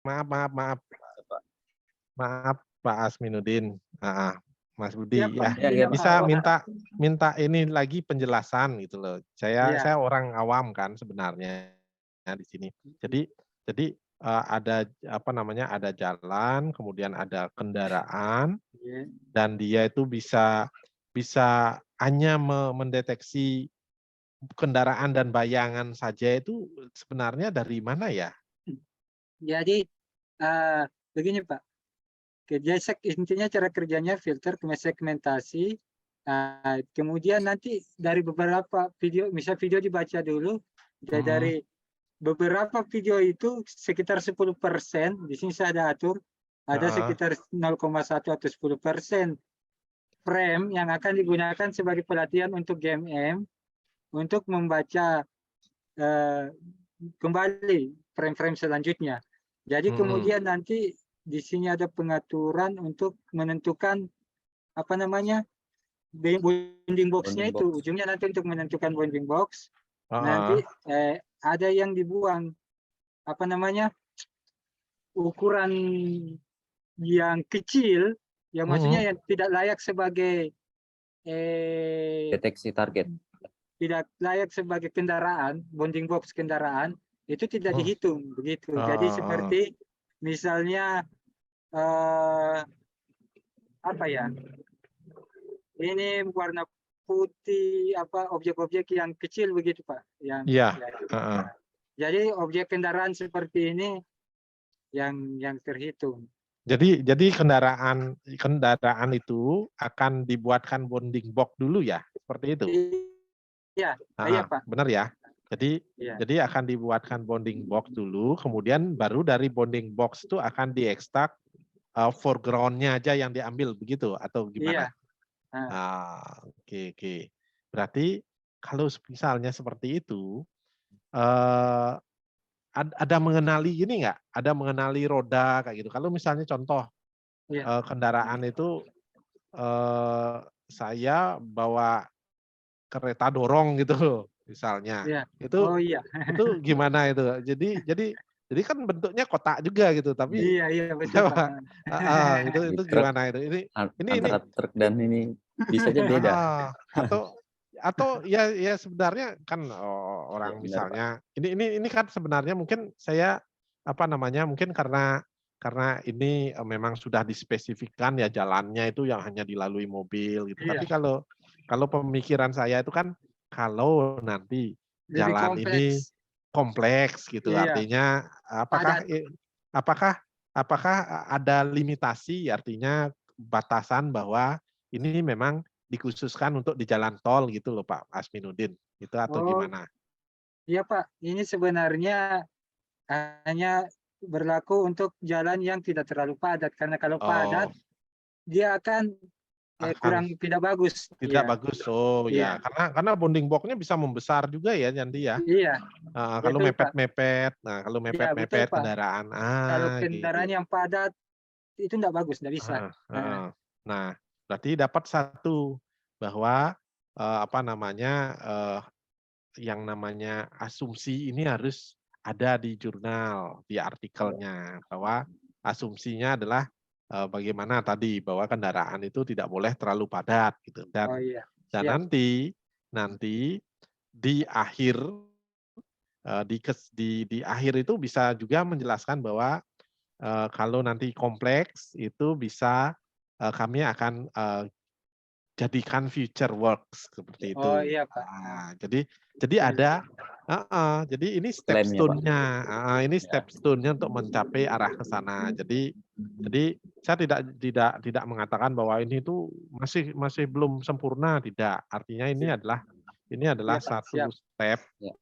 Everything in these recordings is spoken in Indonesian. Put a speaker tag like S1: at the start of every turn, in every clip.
S1: Maaf, maaf, maaf, maaf, Pak Asminuddin. Mas
S2: Ya
S1: Budi,
S2: Pak,
S1: ya
S2: iya Pak.
S1: bisa minta ini lagi penjelasan gitu loh.
S2: Iya,
S1: Saya orang awam kan sebenarnya di sini. Jadi ada apa namanya, ada jalan, kemudian ada kendaraan,
S2: iya.
S1: dan dia itu bisa bisa hanya mendeteksi kendaraan dan bayangan saja. Itu sebenarnya dari mana ya?
S2: Jadi begini Pak, intinya cara kerjanya filter kemudian segmentasi. Kemudian nanti dari beberapa video, misal video dibaca dulu, dari beberapa video itu sekitar 10%, di sini saya ada atur, ada
S1: Heeh.
S2: sekitar 0,1 atau 10% frame yang akan digunakan sebagai pelatihan untuk GMM untuk membaca kembali frame-frame selanjutnya. Jadi kemudian nanti di sini ada pengaturan untuk menentukan apa namanya bounding box-nya itu, ujungnya nanti untuk menentukan bounding box. Nanti ada yang dibuang apa namanya ukuran yang kecil, yang maksudnya yang tidak layak sebagai
S3: Deteksi target.
S2: tidak layak sebagai kendaraan, bounding box kendaraan itu tidak dihitung begitu. Jadi seperti misalnya apa ya? Ini warna putih, apa objek-objek yang kecil begitu Pak, yang
S1: Iya.
S2: jadi objek kendaraan seperti ini yang terhitung.
S1: Jadi kendaraan itu akan dibuatkan bounding box dulu ya, seperti itu.
S2: Iya, iya Pak.
S1: Benar ya. Jadi
S2: Iya.
S1: jadi akan dibuatkan bounding box dulu, kemudian baru dari bounding box itu akan diekstrak foreground-nya aja yang diambil begitu atau gimana?
S2: Iya.
S1: Oke. Berarti kalau misalnya seperti itu, ada mengenali ini nggak? Ada mengenali roda kayak gitu. Kalau misalnya contoh kendaraan itu saya bawa kereta dorong gitu loh, misalnya.
S2: Iya.
S1: Itu
S2: Oh iya.
S1: itu gimana itu? Jadi kan bentuknya kotak juga gitu, tapi
S2: Iya betul Pak.
S1: itu gimana itu? Ini
S3: antara truk dan ini bisa aja beda.
S1: Atau ya sebenarnya kan
S3: Ya,
S1: orang
S3: benar, Pak.
S1: misalnya ini kan sebenarnya mungkin saya apa namanya, mungkin karena ini memang sudah dispesifikkan ya jalannya itu yang hanya dilalui mobil gitu.
S2: Iya.
S1: Tapi kalau pemikiran saya itu kan kalau nanti
S2: Lebih
S1: jalan ini
S2: kompleks.
S1: kompleks gitu,
S2: Iya.
S1: artinya apakah
S2: Padat.
S1: apakah ada limitasi, artinya batasan bahwa ini memang dikhususkan untuk di jalan tol gitu loh Pak Asminuddin, itu atau
S2: Oh
S1: gimana?
S2: iya Pak, ini sebenarnya hanya berlaku untuk jalan yang tidak terlalu padat, karena kalau padat
S1: Oh,
S2: dia akan
S1: akan
S2: kurang tidak bagus.
S1: tidak
S2: Iya.
S1: bagus. Oh ya,
S2: Iya.
S1: karena bounding box-nya bisa membesar juga ya nanti ya.
S2: Iya.
S1: Kalau
S2: Betul Pak.
S1: mepet-mepet, kalau
S2: Iya betul
S1: mepet-mepet
S2: Pak.
S1: kendaraan,
S2: Kalau
S1: gitu.
S2: kendaraan yang padat itu enggak bagus, enggak bisa.
S1: Nah, berarti dapat satu bahwa apa namanya, yang namanya asumsi ini harus ada di jurnal, di artikelnya, bahwa asumsinya adalah bagaimana tadi bahwa kendaraan itu tidak boleh terlalu padat gitu,
S2: Oh
S1: dan
S2: iya.
S1: dan
S2: Siap.
S1: nanti di akhir di akhir itu bisa juga menjelaskan bahwa kalau nanti kompleks itu bisa kami akan jadikan future works seperti
S2: Oh
S1: itu.
S2: iya Pak.
S1: Jadi ada jadi ini step
S3: Plan-nya, Pak.
S1: stone-nya, ini step stone-nya untuk mencapai arah ke sana. Jadi saya tidak mengatakan bahwa ini itu masih belum sempurna, tidak. Artinya ini adalah
S2: Iya Pak.
S1: satu
S2: Siap.
S1: step
S3: Ya.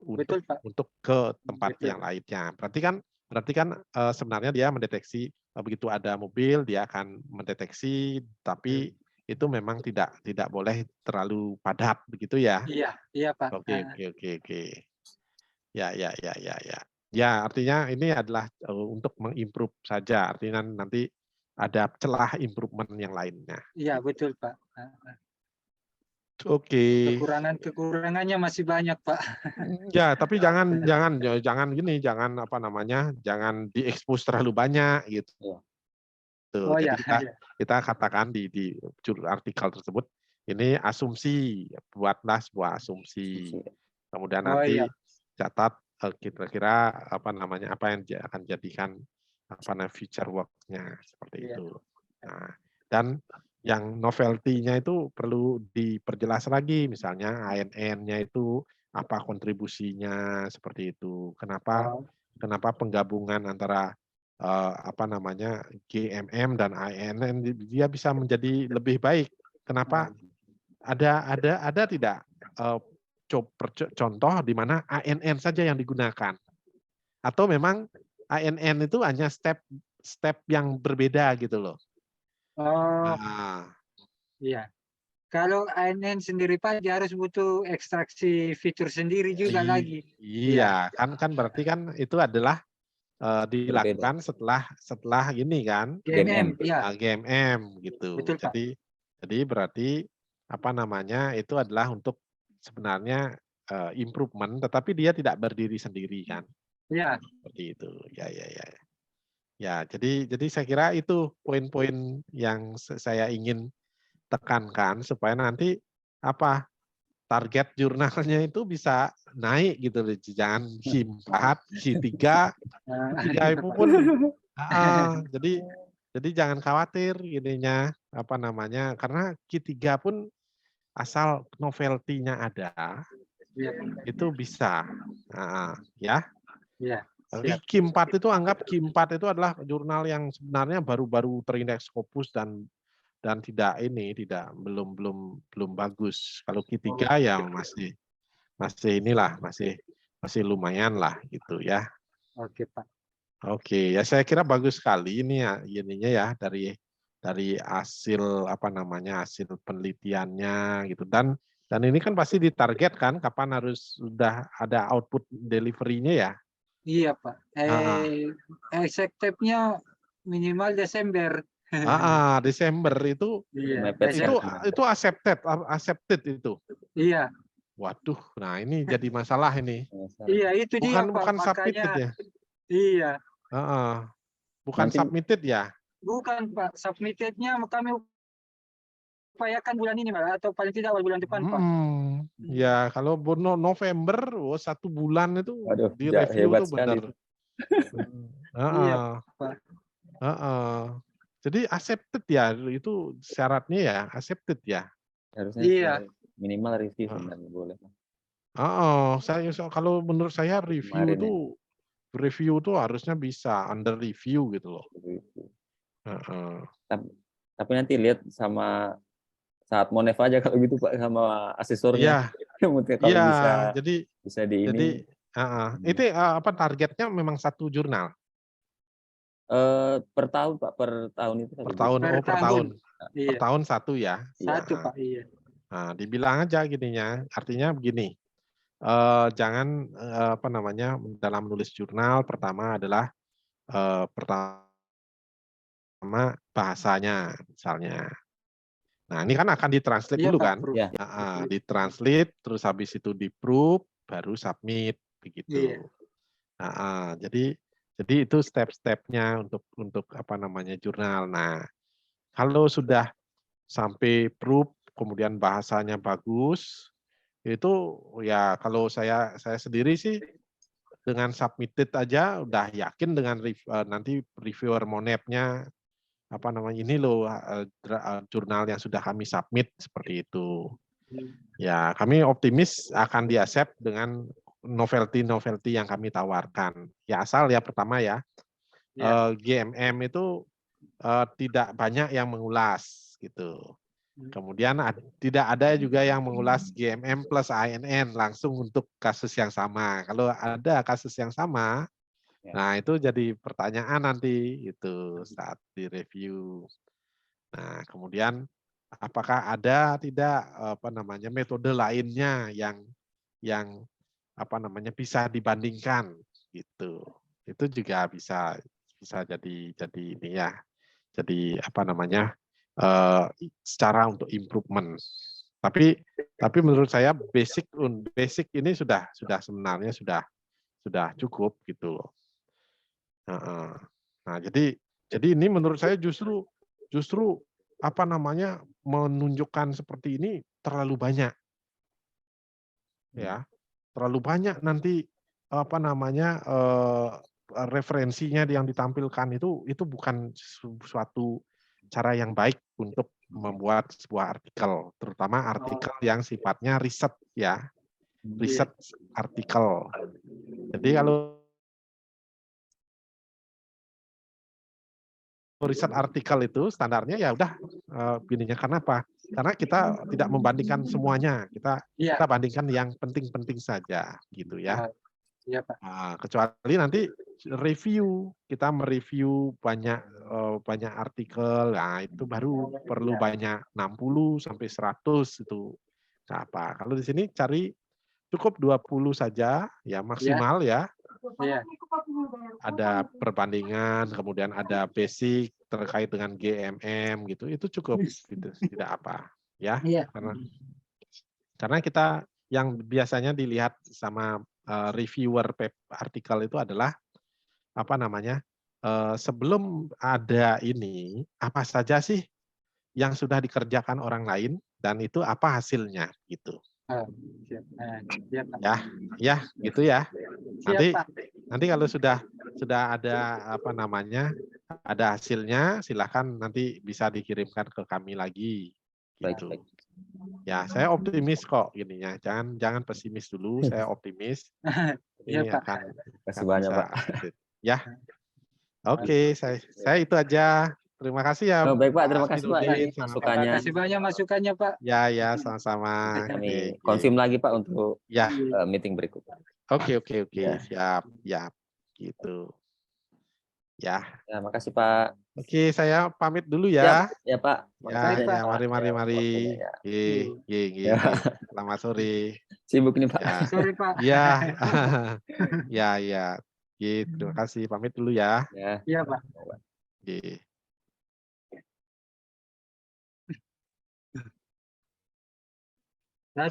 S1: untuk
S2: Betul Pak.
S1: ke tempat
S2: Betul.
S1: yang lainnya. Berarti kan sebenarnya dia mendeteksi begitu ada mobil dia akan mendeteksi, tapi itu memang tidak boleh terlalu padat begitu ya.
S2: Iya, iya Pak.
S1: Oke. Ya. Ya, artinya ini adalah untuk mengimprove saja. Artinya nanti ada celah improvement yang lainnya.
S2: Iya betul Pak.
S1: Oke.
S2: Kekurangannya masih banyak, Pak.
S1: Ya, tapi jangan gini, jangan apa namanya, jangan diekspos terlalu banyak gitu.
S3: Iya.
S2: Oh
S1: Jadi
S2: ya,
S1: kita katakan di artikel tersebut ini asumsi, buatlah sebuah asumsi. Kemudian
S2: Oh
S1: nanti
S2: iya.
S1: catat kira-kira apa namanya, apa yang akan jadikan apa namanya future work-nya seperti
S2: Iya.
S1: itu. Nah, dan yang novelty-nya itu perlu diperjelas lagi, misalnya ANN-nya itu apa kontribusinya seperti itu. Kenapa
S2: Oh,
S1: penggabungan antara apa namanya GMM dan ANN dia bisa menjadi lebih baik. Kenapa? Ada tidak contoh di mana ANN saja yang digunakan? Atau memang ANN itu hanya step yang berbeda gitu loh.
S2: oh
S1: Nah,
S2: iya. Kalau ANN sendiri Pak, dia harus butuh ekstraksi fitur sendiri juga lagi.
S1: iya, kan berarti kan itu adalah
S3: Berbeda.
S1: dilakukan setelah ini kan
S2: GMM, iya.
S1: GMM gitu.
S2: Betul, Pak.
S1: Jadi berarti apa namanya itu adalah untuk sebenarnya improvement, tetapi dia tidak berdiri sendiri kan,
S2: Iya.
S1: seperti itu. Ya. Ya, jadi saya kira itu poin-poin yang saya ingin tekankan supaya nanti apa target jurnalnya itu bisa naik gitu loh. Jangan Q4, Q3 itu pun jadi jangan khawatir ininya apa namanya karena Q3 pun asal novelty-nya ada
S2: Iya.
S1: itu bisa. Ya.
S2: Iya.
S1: Tapi
S2: Siap.
S1: Q4 itu anggap Q4 itu adalah jurnal yang sebenarnya baru-baru terindeks Scopus dan belum bagus. Kalau Q3 ya masih inilah masih lumayan lah gitu ya.
S2: Oke, Pak.
S1: Oke, ya saya kira bagus sekali ini ya ininya ya dari hasil apa namanya hasil penelitiannya gitu dan ini kan pasti ditarget kan kapan harus sudah ada output delivery-nya ya.
S2: Iya, Pak.
S1: Ah,
S2: Eksekutifnya minimal Desember.
S1: Desember itu
S2: Iya,
S3: Mepet
S2: Desember.
S1: itu accepted itu.
S2: Iya.
S1: Waduh, nah ini jadi masalah ini.
S2: Iya, itu dia, Pak.
S1: Bukan submitted
S2: Makanya
S1: ya.
S2: iya.
S1: Bukan
S3: Nanti
S1: submitted ya.
S2: Bukan, Pak. Submitted-nya kami upayakan bulan ini, Pak, atau paling tidak awal bulan depan, Pak.
S1: Ya kalau November, 1 bulan itu
S3: Waduh,
S1: di review
S3: hebat
S1: tuh
S3: sekali.
S1: benar.
S2: Iya, Pak.
S1: Jadi accepted ya itu syaratnya ya accepted ya.
S3: Harusnya
S2: Iya.
S3: minimal review sebenarnya boleh.
S1: Kalau menurut saya
S3: Kemarin ya.
S1: review tuh harusnya bisa under review gitu loh.
S3: Review.
S1: Heeh.
S3: Tapi nanti lihat sama saat Monef aja kalau gitu Pak sama asesornya.
S1: Iya,
S3: Kalau bisa di ini.
S1: itu apa targetnya memang 1 jurnal
S3: Per tahun Pak, per tahun itu
S1: per tahun. Per
S2: tahun.
S1: Per
S2: Iya.
S1: tahun 1 ya.
S2: Satu, Pak. Iya.
S1: Nah, dibilang aja gininya, artinya begini. Jangan apa namanya dalam menulis jurnal pertama adalah pertama bahasanya misalnya. Nah, ini kan akan ditranslate
S2: Iya,
S1: dulu
S2: Pak.
S1: kan?
S3: Ya.
S1: Ditranslate, terus habis itu di-proof, baru submit begitu.
S2: Iya.
S1: Jadi itu step-stepnya untuk apa namanya jurnal. Nah, kalau sudah sampai proof, kemudian bahasanya bagus, itu ya kalau saya sendiri sih dengan submitted aja udah yakin dengan nanti reviewer Monep-nya apa namanya ini loh jurnal yang sudah kami submit seperti itu. Ya, kami optimis akan di-accept dengan novelty yang kami tawarkan. Ya asal ya pertama ya GMM itu tidak banyak yang mengulas gitu. Kemudian tidak ada juga yang mengulas GMM plus ANN langsung untuk kasus yang sama. Kalau ada kasus yang sama, nah itu jadi pertanyaan nanti itu saat direview. Nah, kemudian apakah ada tidak apa namanya metode lainnya yang apa namanya bisa dibandingkan gitu. Itu juga bisa jadi ini ya. Jadi apa namanya secara untuk improvement. Tapi Tapi menurut saya basic ini sudah sebenarnya sudah cukup gitu loh. Heeh. Nah, jadi ini menurut saya justru apa namanya menunjukkan seperti ini terlalu banyak, ya, terlalu banyak nanti apa namanya referensinya yang ditampilkan itu bukan suatu cara yang baik untuk membuat sebuah artikel, terutama artikel yang sifatnya riset ya, riset artikel. Jadi kalau riset artikel itu standarnya ya udah gininya, karena apa? Karena kita tidak membandingkan semuanya, kita bandingkan yang penting-penting saja gitu ya.
S2: Iya, Pak.
S1: Nah, kecuali nanti kita mereview banyak artikel, nah itu baru perlu banyak 60 sampai 100 itu. Nah, apa? Kalau di sini cari cukup 20 saja ya maksimal ya.
S2: Iya.
S1: Ada perbandingan, kemudian ada basic terkait dengan GMM gitu, itu cukup gitu, tidak apa ya.
S2: Iya.
S1: Karena kita yang biasanya dilihat sama reviewer artikel itu adalah apa namanya sebelum ada ini apa saja sih yang sudah dikerjakan orang lain dan itu apa hasilnya gitu. Ya gitu ya. Nanti kalau sudah ada apa namanya ada hasilnya, silakan nanti bisa dikirimkan ke kami lagi gitu.
S3: Baik.
S1: Ya, saya optimis kok gininya. Jangan pesimis dulu, saya optimis. Ini akan
S3: Kasih banyak,
S1: bisa
S3: Pak.
S1: update. Ya. Oke, saya itu aja. Terima kasih ya.
S3: Oh, baik, Pak. Terima kasih, Pak.
S1: Aminuddin, sama
S3: Masukannya.
S2: Terima kasih banyak masukannya, Pak.
S1: Ya, sama-sama.
S3: Kami konfirm lagi, Pak, untuk
S1: ya
S3: meeting berikutnya.
S1: Oke.
S3: Ya.
S1: Siap. Gitu. Ya.
S3: Ya, makasih, Pak.
S1: Oke, saya pamit dulu ya.
S3: Ya, Pak.
S1: Ya, mari.
S3: Ya.
S1: Selamat sore.
S3: Sibuk nih, Pak.
S1: Ya.
S2: Sorry, Pak.
S1: Ya. Ya. Terima kasih. Pamit dulu ya.
S3: Ya.
S2: Iya, Pak.
S1: Oke.